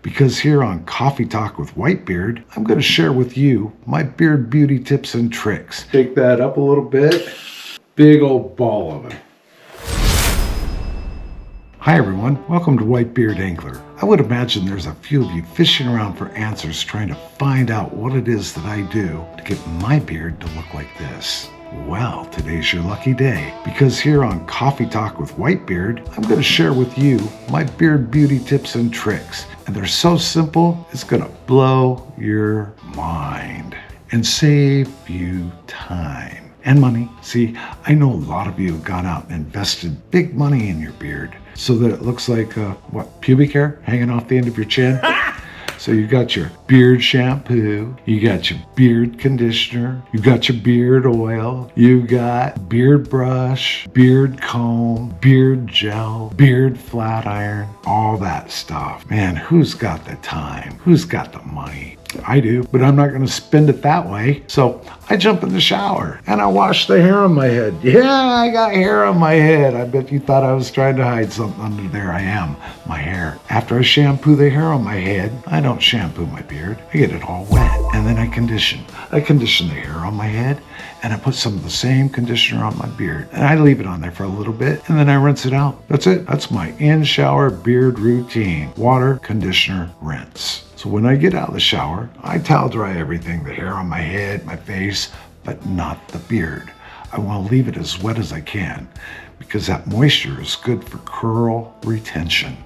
Because here on Coffee Talk with Whitebeard, I'm going to share with you my beard beauty tips and tricks. Shake that up a little bit. Big old ball of it. Hi everyone, welcome to Whitebeard Angler. I would imagine there's a few of you fishing around for answers trying to find out what it is that I do to get my beard to look like this. Well, today's your lucky day, because here on Coffee Talk with Whitebeard, I'm going to share with you my beard beauty tips and tricks. And they're so simple, it's going to blow your mind and save you time and money. See, I know a lot of you have gone out and invested big money in your beard so that it looks like, pubic hair hanging off the end of your chin? So you got your beard shampoo, you got your beard conditioner, you got your beard oil, you got beard brush, beard comb, beard gel, beard flat iron, all that stuff. Man, who's got the time? Who's got the money? I do, but I'm not going to spend it that way. So I jump in the shower and I wash the hair on my head. Yeah, I got hair on my head. I bet you thought I was trying to hide something under there. I am, my hair. After I shampoo the hair on my head, I don't shampoo my beard. I get it all wet and then I condition. I condition the hair on my head and I put some of the same conditioner on my beard and I leave it on there for a little bit and then I rinse it out. That's it. That's my in-shower beard routine. Water, conditioner, rinse. So when I get out of the shower, I towel dry everything, the hair on my head, my face, but not the beard. I want to leave it as wet as I can because that moisture is good for curl retention.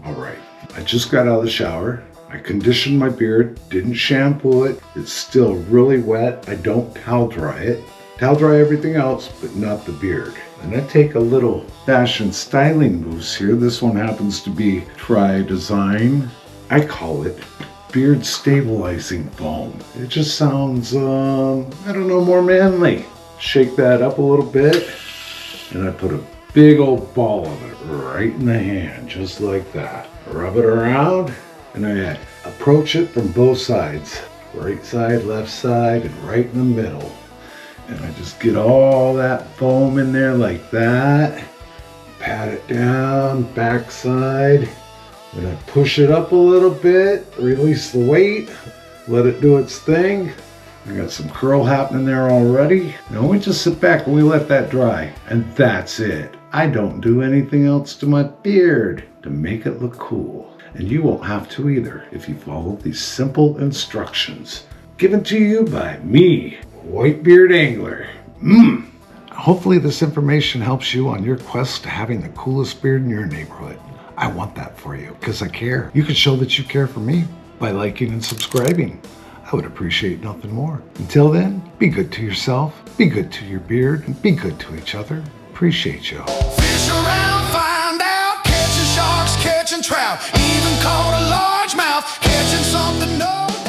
All right, I just got out of the shower. I conditioned my beard, didn't shampoo it. It's still really wet. I don't towel dry it. Towel dry everything else, but not the beard. And I take a little fashion styling mousse here. This one happens to be Tri-Design. I call it beard stabilizing foam. It just sounds, more manly. Shake that up a little bit, and I put a big old ball of it right in the hand, just like that. Rub it around, and I approach it from both sides. Right side, left side, and right in the middle. And I just get all that foam in there like that. Pat it down, back side. And I push it up a little bit, release the weight, let it do its thing. I got some curl happening there already. Now we just sit back and we let that dry. And that's it. I don't do anything else to my beard to make it look cool. And you won't have to either if you follow these simple instructions given to you by me, Whitebeard Angler. Hopefully this information helps you on your quest to having the coolest beard in your neighborhood. I want that for you because I care. You can show that you care for me by liking and subscribing. I would appreciate nothing more. Until then, be good to yourself, be good to your beard, and be good to each other. Appreciate y'all. Fish around, find out, catching sharks, catching trout.